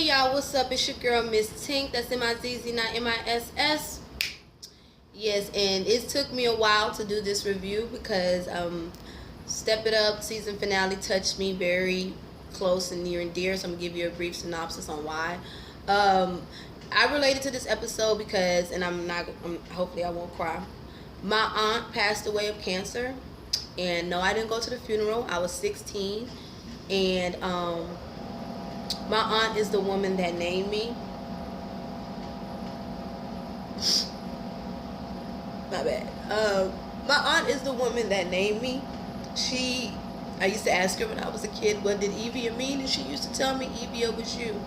Hey y'all, what's up? It's your girl Miss Tink. That's M-I-Z-Z, not M-I-S-S. Yes, and it took me a while to do this review because Step It Up season finale touched me very close and near and dear. So I'm gonna give you a brief synopsis on why. I related to this episode because, and hopefully I won't cry. My aunt passed away of cancer, and no, I didn't go to the funeral. I was 16, and my aunt is the woman that named me. My bad. My aunt is the woman that named me. I used to ask her when I was a kid, what did Evea mean? And she used to tell me, Evea was you.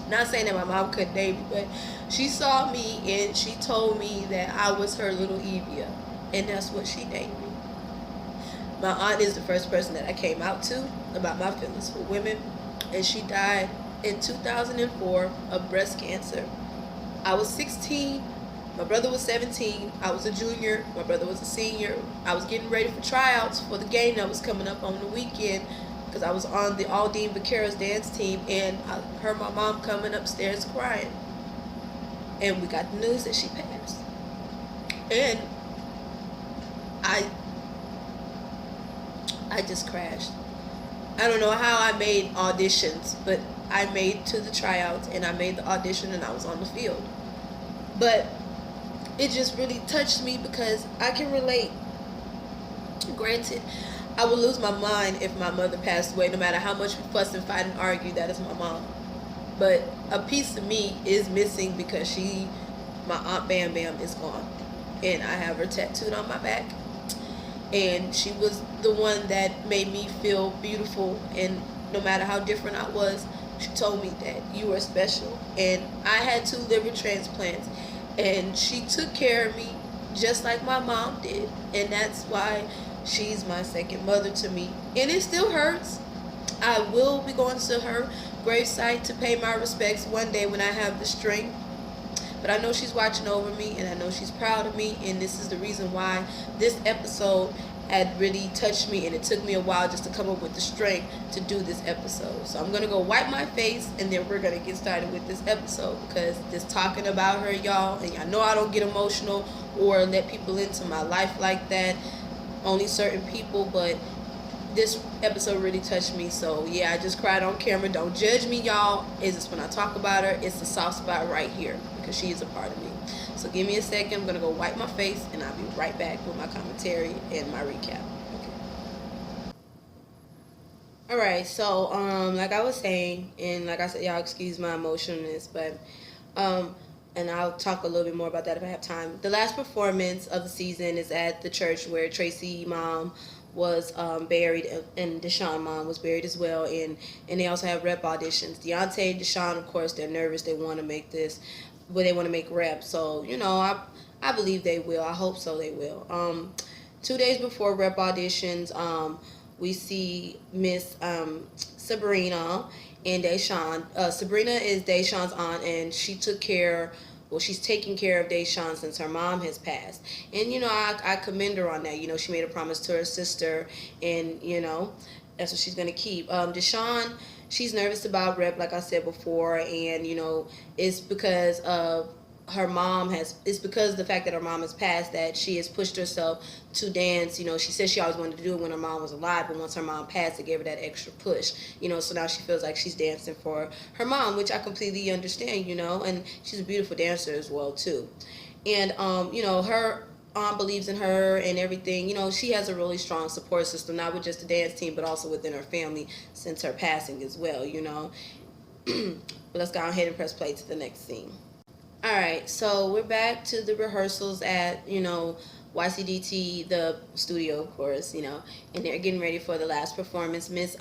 Not saying that my mom couldn't name me, but she saw me and she told me that I was her little Evea. And that's what she named me. My aunt is the first person that I came out to about my feelings for women. And she died in 2004 of breast cancer. I was 16. My brother was 17. I was a junior. My brother was a senior. I was getting ready for tryouts for the game that was coming up on the weekend because I was on the Aldine Vaqueros dance team, and I heard my mom coming upstairs crying. And we got the news that she passed. And I just crashed. I don't know how I made auditions, but I made to the tryouts and I made the audition and I was on the field. But it just really touched me because I can relate. Granted, I would lose my mind if my mother passed away, no matter how much we fuss and fight and argue. That is my mom. But a piece of me is missing because my Aunt Bam Bam is gone. And I have her tattooed on my back. And she was the one that made me feel beautiful, and no matter how different I was, she told me that you were special. And I had 2 liver transplants, and she took care of me just like my mom did, and that's why she's my second mother to me. And it still hurts. I will be going to her gravesite to pay my respects one day when I have the strength. But I know she's watching over me, and I know she's proud of me, and this is the reason why this episode had really touched me, and it took me a while just to come up with the strength to do this episode. So I'm going to go wipe my face, and then we're going to get started with this episode, because just talking about her, y'all, and y'all know I don't get emotional or let people into my life like that, only certain people, but this episode really touched me. So yeah, I just cried on camera. Don't judge me, y'all. It's just when I talk about her, it's the soft spot right here because she is a part of me. So give me a second. I'm gonna go wipe my face, and I'll be right back with my commentary and my recap. Okay. All right. So like I was saying, and like I said, y'all excuse my emotionalness, but and I'll talk a little bit more about that if I have time. The last performance of the season is at the church where Tracy mom was buried, and Deshaun mom was buried as well, and they also have rep auditions. Deontay, Deshaun, of course, they're nervous. They want to make this, but they want to make rep. So you know, I believe they will. I hope so. They will. 2 days before rep auditions, we see Miss Sabrina and Deshaun. Sabrina is Deshaun's aunt, and she's taking care of Deshaun since her mom has passed. And, you know, I commend her on that. You know, she made a promise to her sister, and, you know, that's what she's going to keep. Deshaun, she's nervous about rep, like I said before, and, you know, it's because of it's because of the fact that her mom has passed that she has pushed herself to dance. You know, she said she always wanted to do it when her mom was alive, but once her mom passed, it gave her that extra push. You know, so now she feels like she's dancing for her mom, which I completely understand, you know, and she's a beautiful dancer as well, too. And, you know, her aunt believes in her and everything. You know, she has a really strong support system, not with just the dance team, but also within her family since her passing as well, you know. But let's go ahead and press play to the next scene. Alright, so we're back to the rehearsals at, you know, YCDT, the studio, of course, you know, and they're getting ready for the last performance. Miss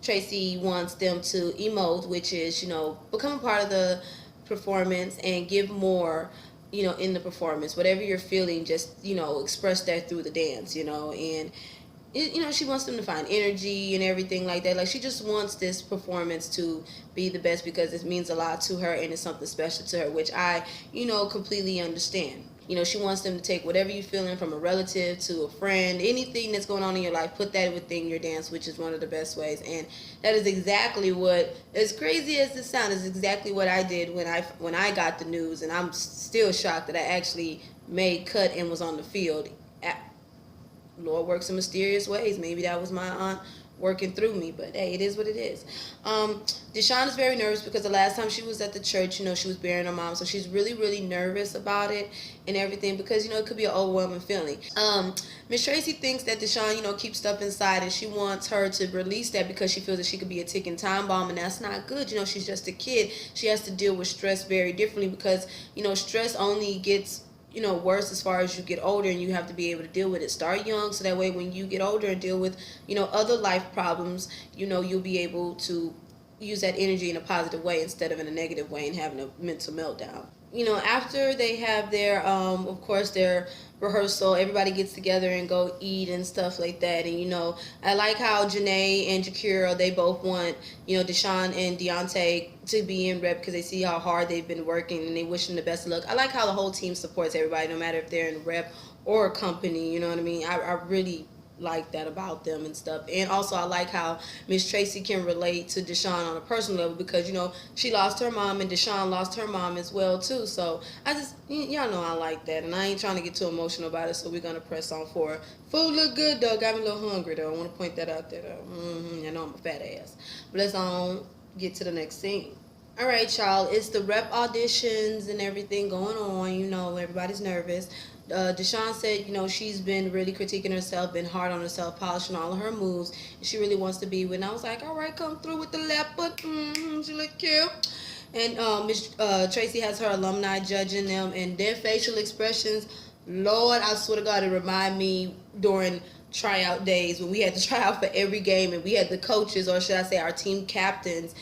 Tracy wants them to emote, which is, you know, become a part of the performance and give more, you know, in the performance. Whatever you're feeling, just, you know, express that through the dance, you know, and you know, she wants them to find energy and everything like that. Like, she just wants this performance to be the best because it means a lot to her and it's something special to her, which I, you know, completely understand. You know, she wants them to take whatever you're feeling, from a relative to a friend, anything that's going on in your life, put that within your dance, which is one of the best ways. And that is exactly what, as crazy as this sounds, is exactly what I did when I got the news. And I'm still shocked that I actually made cut and was on the field. Lord works in mysterious ways. Maybe that was my aunt working through me, but hey, it is what it is. Deshawn is very nervous because the last time she was at the church, you know, she was burying her mom, so she's really, really nervous about it and everything, because, you know, it could be an overwhelming feeling. Miss Tracy thinks that Deshawn, you know, keeps stuff inside, and she wants her to release that because she feels that she could be a ticking time bomb, and that's not good. You know, she's just a kid. She has to deal with stress very differently, because, you know, stress only gets, you know, worse as far as you get older, and you have to be able to deal with it. Start young, so that way when you get older and deal with, you know, other life problems, you know, you'll be able to use that energy in a positive way instead of in a negative way and having a mental meltdown. You know, after they have their, of course, their rehearsal, everybody gets together and go eat and stuff like that. And, you know, I like how Janae and Jakira, they both want, you know, Deshawn and Deontay to be in rep because they see how hard they've been working and they wish them the best of luck. I like how the whole team supports everybody, no matter if they're in rep or a company, you know what I mean? I really like that about them and stuff. And also I like how Miss Tracy can relate to Deshawn on a personal level, because, you know, she lost her mom and Deshawn lost her mom as well too. So I just, y'all know I like that, and I ain't trying to get too emotional about it, so we're gonna press on forward. Food look good though, got me a little hungry though. I want to point that out there though. I know I'm a fat ass, but let's get to the next scene. All right, y'all, it's the rep auditions and everything going on. You know, everybody's nervous. Deshawn said, you know, she's been really critiquing herself, been hard on herself, polishing all of her moves, and she really wants to be with. And I was like, all right, come through with the leopard. She look cute. And Miss Tracy has her alumni judging them, and their facial expressions. Lord, I swear to God, it remind me during tryout days when we had to try out for every game, and we had the coaches, or should I say our team captains,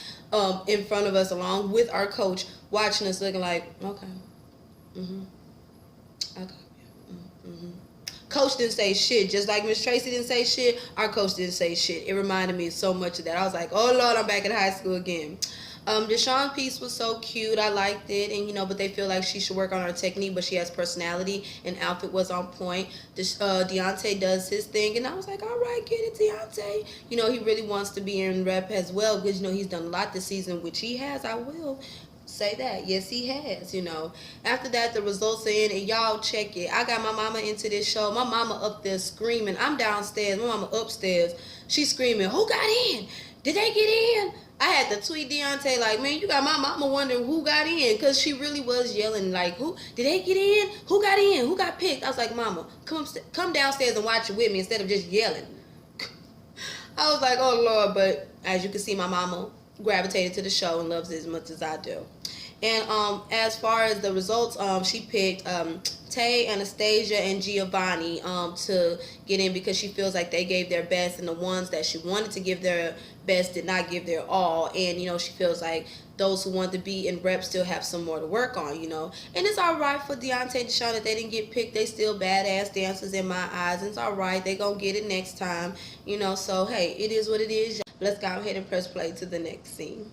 in front of us along with our coach, watching us looking like, okay, okay. Coach didn't say shit. Just like Miss Tracy didn't say shit, our coach didn't say shit. It reminded me so much of that. I was like, oh Lord, I'm back in high school again. Deshawn's piece was so cute. I liked it, and, you know, but they feel like she should work on her technique, but she has personality, and outfit was on point. Deontay does his thing, and I was like, all right, get it, Deontay. You know, he really wants to be in rep as well, because, you know, he's done a lot this season, which he has. I will say that. Yes, he has, you know. After that, the results are in, and y'all check it. I got my mama into this show. My mama up there screaming. I'm downstairs. My mama upstairs. She's screaming, who got in? Did they get in? I had to tweet Deontay like, man, you got my mama wondering who got in, because she really was yelling like, who did they get in? Who got in? Who got picked? I was like, mama, come downstairs and watch it with me instead of just yelling. I was like, oh Lord, but as you can see, my mama gravitated to the show and loves it as much as I do. And as far as the results, she picked Tay, Anastasia, and Giovanni to get in, because she feels like they gave their best, and the ones that she wanted to give their best did not give their all. And, you know, she feels like those who want to be in rep still have some more to work on, you know. And it's all right for Deontay and Deshawn that they didn't get picked. They still badass dancers in my eyes, and it's all right. They gonna get it next time, you know. So, hey, it is what it is. Let's go ahead and press play to the next scene.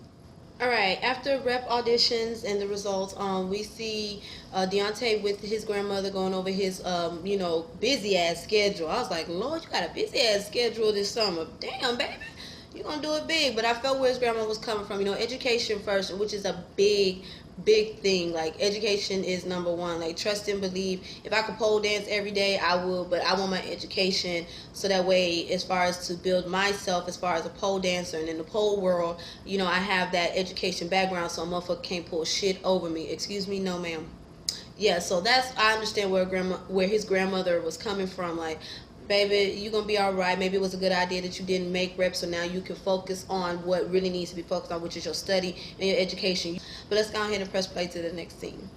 All right, after rep auditions and the results, we see Deontay with his grandmother going over his, you know, busy-ass schedule. I was like, Lord, you got a busy-ass schedule this summer. Damn, baby, you're going to do it big. But I felt where his grandma was coming from. You know, education first, which is a big thing. Like, education is number one. Like, trust and believe. If I could pole dance every day, I would, but I want my education, so that way, as far as to build myself as far as a pole dancer and in the pole world, you know, I have that education background, so a motherfucker can't pull shit over me. Excuse me, no ma'am. Yeah, so that's, I understand where his grandmother was coming from. Like, baby, you're going to be all right. Maybe it was a good idea that you didn't make reps, so now you can focus on what really needs to be focused on, which is your study and your education. But let's go ahead and press play to the next scene.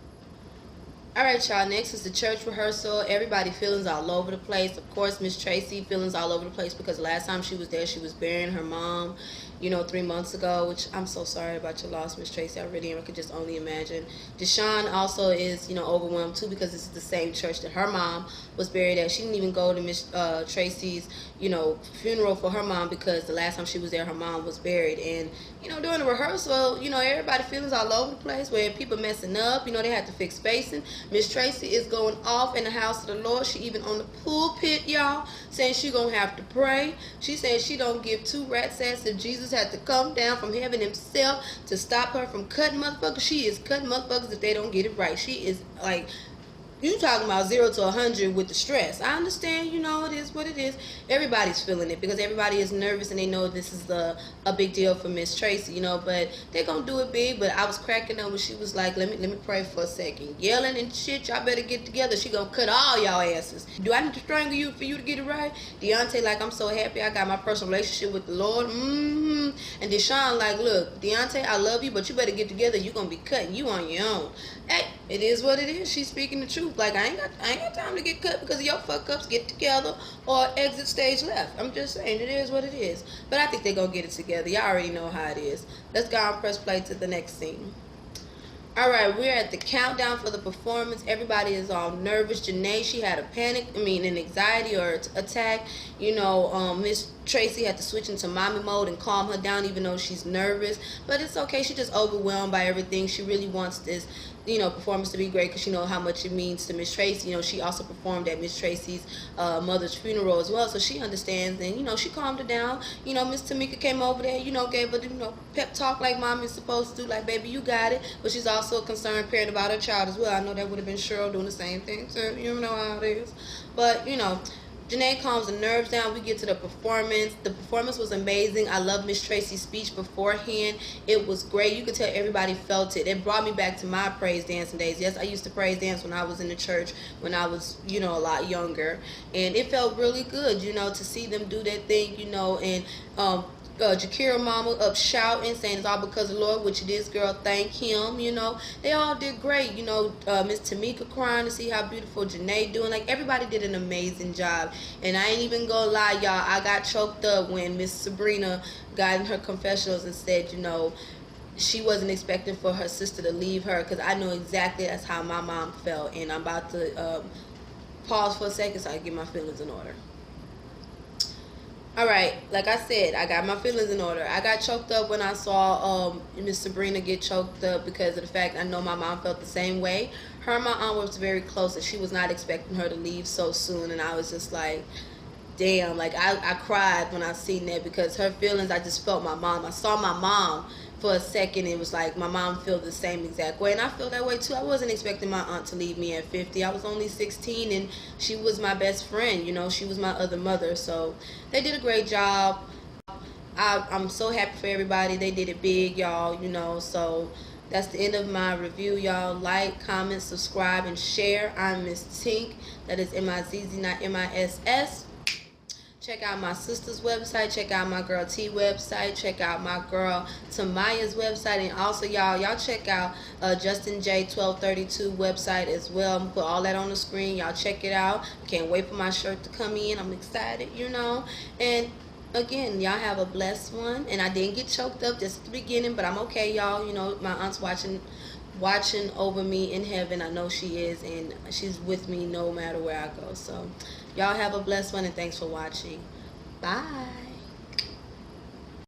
All right, y'all, next is the church rehearsal. Everybody feelings all over the place. Of course, Miss Tracy feelings all over the place, because last time she was there, she was burying her mom. 3 months ago, which I'm so sorry about your loss, Miss Tracy. I really am. I could just only imagine. Deshawn also is, overwhelmed too, because this is the same church that her mom was buried at. She didn't even go to Miss Tracy's, funeral for her mom, because the last time she was there, her mom was buried. And, during the rehearsal, everybody feelings all over the place, where people messing up, they had to fix spacing. Miss Tracy is going off in the house of the Lord. She even on the pulpit, y'all, saying she gonna have to pray. She said she don't give two rat's ass if Jesus had to come down from heaven himself to stop her from cutting motherfuckers. She is cutting motherfuckers if they don't get it right. She is like, you talking about 0 to 100 with the stress. I understand, it is what it is. Everybody's feeling it, because everybody is nervous and they know this is a big deal for Miss Tracy, but they're gonna do it big. But I was cracking up when she was like, let me pray for a second. Yelling and shit, y'all better get together. She gonna cut all y'all asses. Do I need to strangle you for you to get it right? Deontay like, I'm so happy I got my personal relationship with the Lord. And Deshawn like, look, Deontay, I love you, but you better get together. You gonna be cutting you on your own. Hey, it is what it is. She's speaking the truth. Like, I ain't got time to get cut because of your fuck ups. Get together or exit stage left. I'm just saying, it is what it is. But I think they're gonna get it together. Y'all already know how it is. Let's go and press play to the next scene. All right, we're at the countdown for the performance. Everybody is all nervous. Janae, she had an anxiety or attack. Miss Tracy had to switch into mommy mode and calm her down, even though she's nervous. But it's okay. She's just overwhelmed by everything. She really wants this, performance to be great, because she knows how much it means to Miss Tracy. She also performed at Miss Tracy's mother's funeral as well, so she understands. And she calmed her down. Miss Tamika came over there, gave her pep talk like mom is supposed to do, like, baby, you got it. But she's also a concerned parent about her child as well. I know that would have been Cheryl doing the same thing, so you know how it is. But Janae calms the nerves down. We get to the performance. The performance was amazing. I love Miss Tracy's speech beforehand. It was great. You could tell everybody felt it. It brought me back to my praise dancing days. Yes, I used to praise dance when I was in the church, when I was, a lot younger. And it felt really good, to see them do that thing, and Jakira mama up shouting, saying it's all because of the Lord, which it is, girl, thank him. They all did great. Miss Tamika crying to see how beautiful Janae doing. Like, everybody did an amazing job. And I ain't even gonna lie, y'all, I got choked up when Miss Sabrina got in her confessionals and said, she wasn't expecting for her sister to leave her, because I know exactly that's how my mom felt. And I'm about to pause for a second so I can get my feelings in order. All right, like I said, I got my feelings in order. I got choked up when I saw Miss Sabrina get choked up, because of the fact I know my mom felt the same way. Her and my aunt was very close, and she was not expecting her to leave so soon. And I was just like, damn, like I cried when I seen that, because her feelings, I just felt my mom. I saw my mom for a second. It was like my mom felt the same exact way, and I feel that way too. I wasn't expecting my aunt to leave me at 50. I was only 16, and she was my best friend. She was my other mother. So they did a great job. I'm so happy for everybody. They did it big, y'all. So that's the end of my review, y'all. Like, comment, subscribe, and share. I'm Miss Tink. That is M-I-Z-Z, not M-I-S-S. Check out my sister's website. Check out my girl T website. Check out my girl Tamaya's website. And also, y'all check out Justin J 1232 website as well. I'm gonna put all that on the screen. Y'all check it out. Can't wait for my shirt to come in. I'm excited, And again, y'all have a blessed one. And I didn't get choked up just at the beginning, but I'm okay, y'all. My aunt's watching over me in heaven. I know she is, and she's with me no matter where I go. So y'all have a blessed one, and thanks for watching. Bye.